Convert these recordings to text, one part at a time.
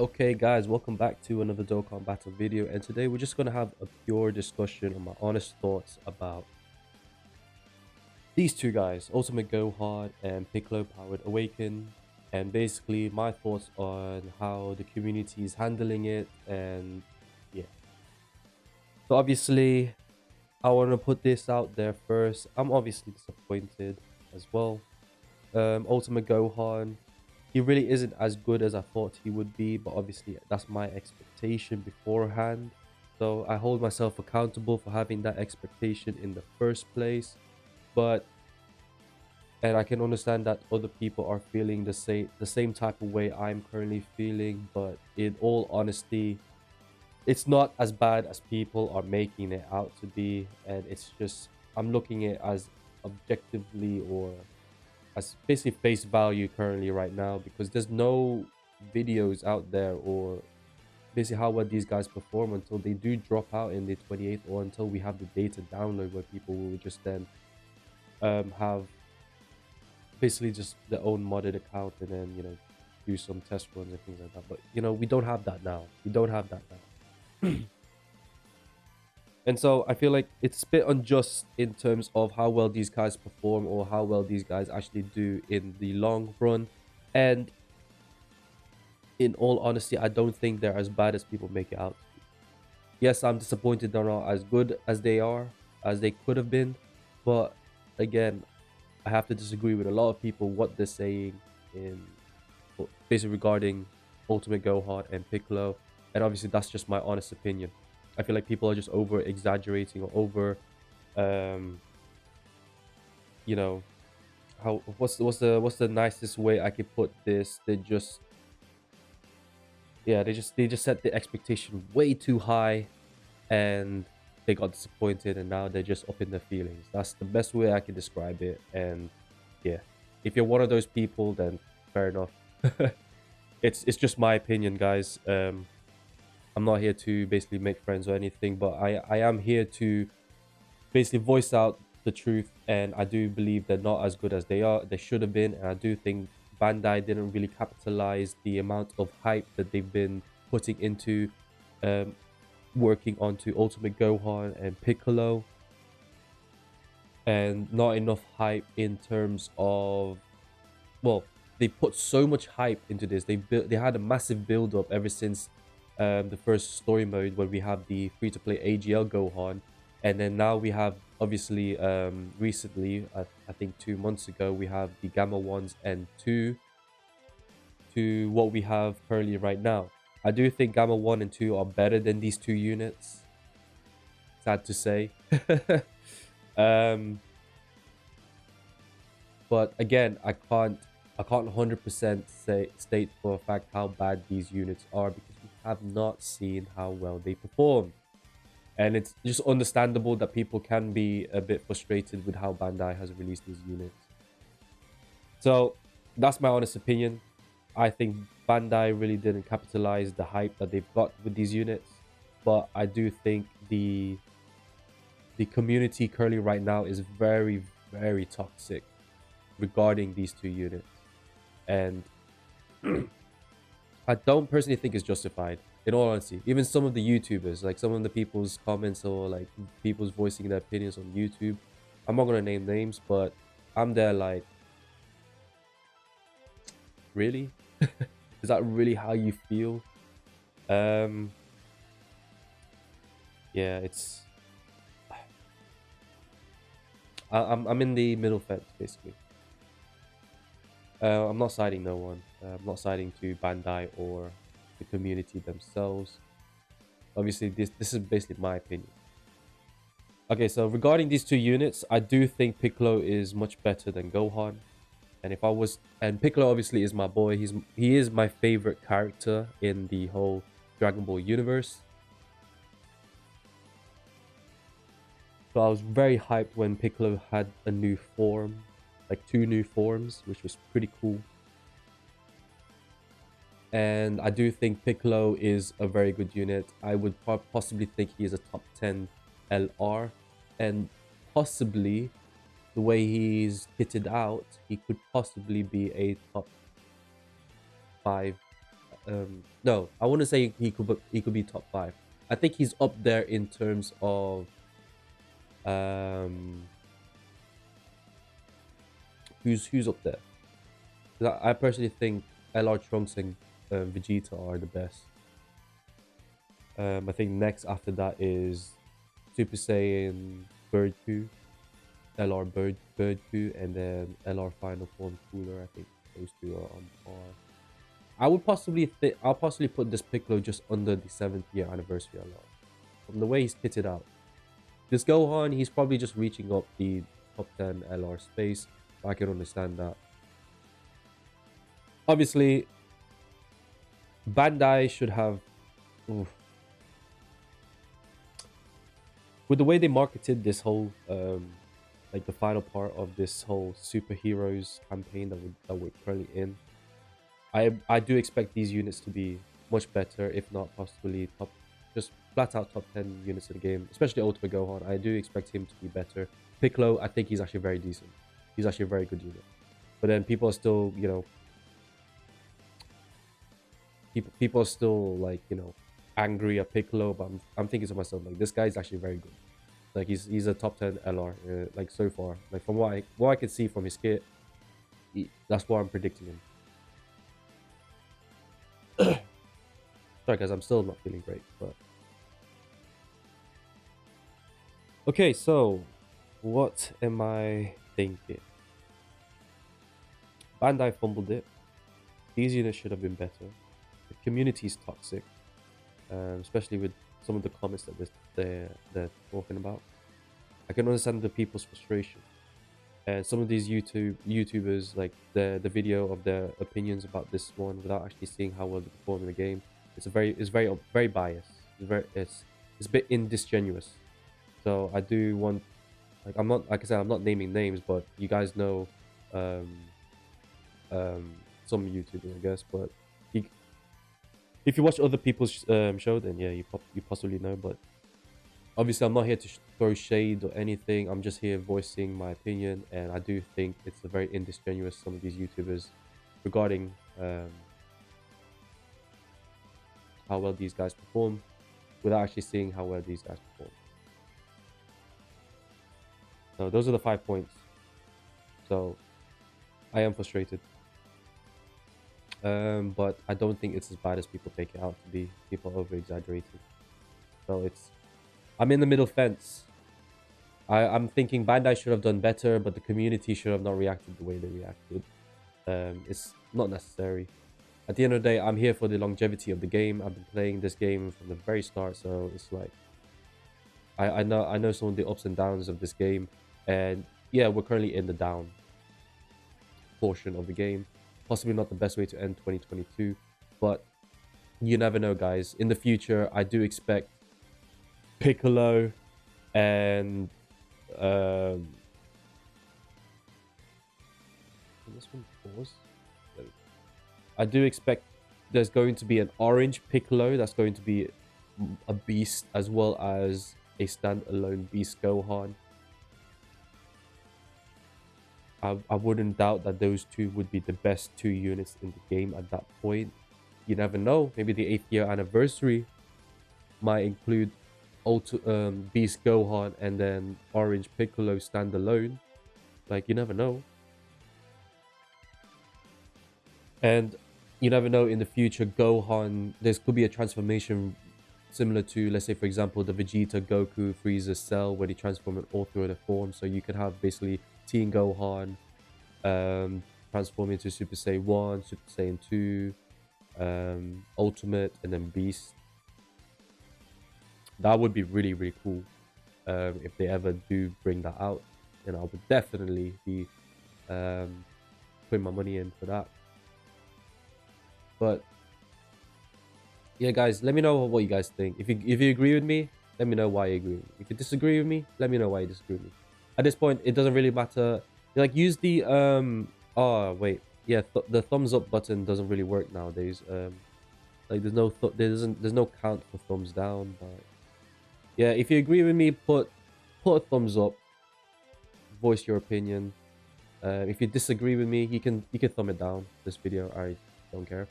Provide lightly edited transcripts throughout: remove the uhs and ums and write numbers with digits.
Okay guys, welcome back to another Dokkan Battle video, and today we're just going to have a pure discussion on my honest thoughts about these two guys, Ultimate Gohan and Piccolo Powered Awaken, and basically my thoughts on how the community is handling it. And yeah, so obviously I want to put this out there first. I'm obviously disappointed as well. Ultimate Gohan, he really isn't as good as I thought he would be, but obviously that's my expectation beforehand. So I hold myself accountable for having that expectation in the first place. But and I can understand that other people are feeling the same type of way I'm currently feeling, but in all honesty, it's not as bad as people are making it out to be, and it's just I'm looking at it as objectively or as basically face value currently right now, because there's no videos out there or basically how well these guys perform until they do drop out in the 28th, or until we have the data download where people will just then have basically just their own modded account and then do some test runs and things like that. But we don't have that now. We don't have that now. And so I feel like it's a bit unjust in terms of how well these guys perform or how well these guys actually do in the long run. And in all honesty, I don't think they're as bad as people make it out. Yes, I'm disappointed they're not as good as they are, as they could have been. But again, I have to disagree with a lot of people what they're saying in basically regarding Ultimate Gohan and Piccolo. And obviously that's just my honest opinion. I feel like people are just over exaggerating or over um you know how what's the nicest way I could put this? They just they just set the expectation way too high, and they got disappointed, and now they're just up in their feelings. That's the best way I can describe it. And yeah, if you're one of those people, then fair enough. It's just my opinion, guys. I'm not here to basically make friends or anything, but I am here to basically voice out the truth. And I do believe they're not as good as they should have been, and I do think Bandai didn't really capitalize the amount of hype that they've been putting into um, working onto Ultimate Gohan and Piccolo, and not enough hype in terms of, well, they put so much hype into this. They had a massive build up ever since the first story mode, where we have the free to play AGL Gohan, and then now we have obviously recently, I think 2 months ago, we have the Gamma ones and two to what we have currently right now. I do think Gamma 1 and 2 are better than these two units, sad to say. um but again, I can't 100% say state for a fact how bad these units are, because we have not seen how well they perform. And it's just understandable that people can be a bit frustrated with how Bandai has released these units. So that's my honest opinion. I think Bandai really didn't capitalize the hype that they've got with these units. But I do think the community currently right now is very, very toxic regarding these two units. And I don't personally think it's justified, in all honesty. Even some of the YouTubers, like some of the people's comments or like people's voicing their opinions on YouTube, I'm not gonna name names, but I'm there like, really? Is that really how you feel? Um, yeah, it's I'm in the middle fence basically. I'm not siding no one. I'm not siding to Bandai or the community themselves. Obviously, this is basically my opinion. Okay, so regarding these two units, I do think Piccolo is much better than Gohan. And if I was, and Piccolo obviously is my boy. He is my favorite character in the whole Dragon Ball universe. So I was very hyped when Piccolo had a new form, like two new forms, which was pretty cool. And I do think Piccolo is a very good unit. I would possibly think he is a top 10 LR, and possibly the way he's kitted out, he could possibly be a top 5 No, I wouldn't say he could be top 5. I think he's up there in terms of um who's up there. 'Cause I personally think LR Trunks and Vegeta are the best. I think next after that is Super Saiyan Bird 2, LR Bird 2, and then LR Final Form Cooler. I think those two are on par. I'll possibly put this Piccolo just under the 7th year anniversary LR. From the way he's kitted out. This Gohan, he's probably just reaching up the top 10 LR space. I can understand that. Obviously, Bandai should have... Oof. With the way they marketed this whole... like the final part of this whole superheroes campaign that we're currently in, I do expect these units to be much better, if not possibly top, just flat out top 10 units in the game, especially Ultimate Gohan. I do expect him to be better. Piccolo, I think he's actually very decent. He's actually a very good unit. But then people are still, you know, people are still like, you know, angry at Piccolo, but I'm thinking to myself, like, this guy's actually very good. Like, he's a top 10 LR, like, so far. Like, from what I can see from his kit, that's what I'm predicting him. Sorry, guys, I'm still not feeling great, but... Okay, so, what am I thinking? Bandai fumbled it. These units should have been better. The community is toxic, especially with some of the comments that they're talking about. I can understand the people's frustration. And some of these YouTubers, like the video of their opinions about this one without actually seeing how well they perform in the game, it's very biased. It's a bit indisingenuous. So I do want, like, I'm not, like I said, I'm not naming names, but you guys know um some YouTubers, I guess. But if you watch other people's show, then yeah, you possibly know. But obviously, I'm not here to throw shade or anything. I'm just here voicing my opinion, and I do think it's a very indisingenuous, some of these YouTubers, regarding how well these guys perform, without actually seeing how well these guys perform. So those are the 5 points. So I am frustrated, but I don't think it's as bad as people make it out to be. People over exaggerating. So I'm in the middle fence. I'm thinking Bandai should have done better, but the community should have not reacted the way they reacted. It's not necessary. At the end of the day, I'm here for the longevity of the game. I've been playing this game from the very start, so it's like I know some of the ups and downs of this game, and yeah, we're currently in the down portion of the game. Possibly not the best way to end 2022, but you never know, guys. In the future, I do expect Piccolo and this one pause. I do expect there's going to be an orange Piccolo that's going to be a beast, as well as a standalone beast Gohan. I wouldn't doubt that those two would be the best 2 units in the game at that point. You never know. Maybe the 8th year anniversary might include Beast Gohan and then Orange Piccolo standalone. Like, you never know. And you never know, in the future, Gohan, there could be a transformation similar to, let's say, for example, the Vegeta, Goku, Frieza, Cell, where they transform in all 3 of their forms. So you could have basically Teen Gohan transform into Super Saiyan 1, Super Saiyan 2, Ultimate, and then Beast. That would be really, really cool if they ever do bring that out. And I would definitely be putting my money in for that. But yeah, guys, let me know what you guys think. If you agree with me, let me know why you agree. If you disagree with me, let me know why you disagree with me. At this point, it doesn't really matter. Like, use the oh wait, yeah, the thumbs up button doesn't really work nowadays. Like, there's no count for thumbs down. But yeah, if you agree with me, put a thumbs up. Voice your opinion. If you disagree with me, you can thumb it down. This video, I don't care.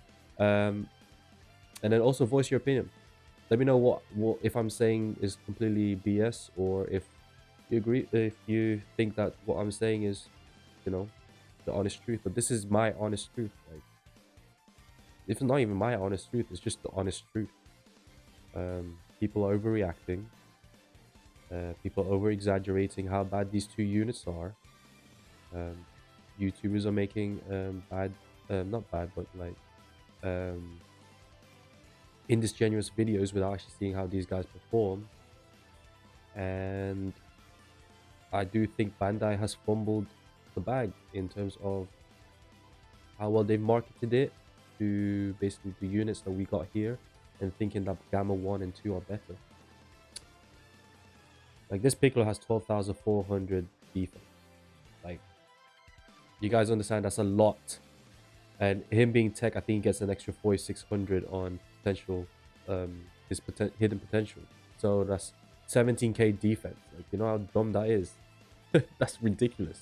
And then also voice your opinion. Let me know what if I'm saying is completely BS, or if you agree, if you think that what I'm saying is, you know, the honest truth. But this is my honest truth. Like, it's not even my honest truth, it's just the honest truth. People are overreacting. People are over exaggerating how bad these two units are. um, YouTubers are making bad, not bad, but like um, indigenous videos without actually seeing how these guys perform. And I do think Bandai has fumbled the bag in terms of how well they've marketed it to basically the units that we got here, and thinking that Gamma 1 and 2 are better. Like, this Piccolo has 12,400 defense. Like, you guys understand that's a lot. And him being tech, I think he gets an extra 4,600 on potential, his hidden potential. So that's 17k defense. Like, you know how dumb that is? That's ridiculous.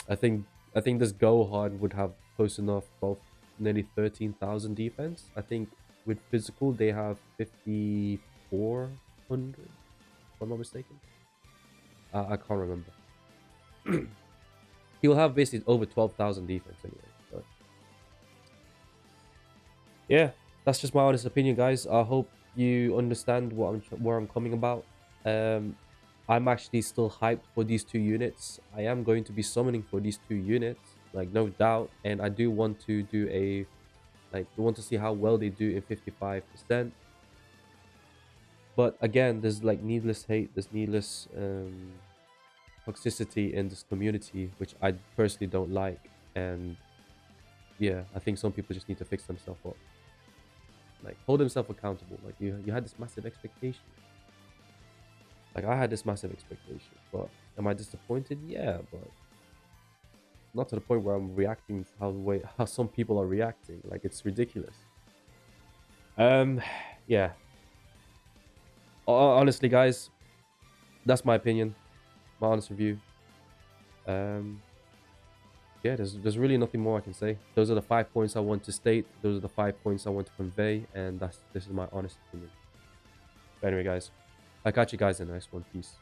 I think this Gohan would have close enough, both nearly 13,000 defense. I think with physical they have 5,400, if I'm not mistaken. I can't remember. He'll have basically over 12,000 defense anyway. So yeah, that's just my honest opinion, guys. I hope you understand where I'm coming about. Um, I'm actually still hyped for these two units. I am going to be summoning for these two units, like, no doubt. And I do want to do a, like, I want to see how well they do in 55%. But again, there's like needless hate, there's needless toxicity in this community, which I personally don't like. And yeah, I think some people just need to fix themselves up. Like, hold himself accountable. Like, you had this massive expectation. Like, I had this massive expectation, but am I disappointed? Yeah, but not to the point where I'm reacting how some people are reacting. Like, it's ridiculous. Yeah. Honestly, guys, that's my opinion, my honest review. Yeah, there's really nothing more I can say. Those are the 5 points I want to state. Those are the 5 points I want to convey, and this is my honest opinion. But anyway, guys, I'll catch you guys in the next one. Peace.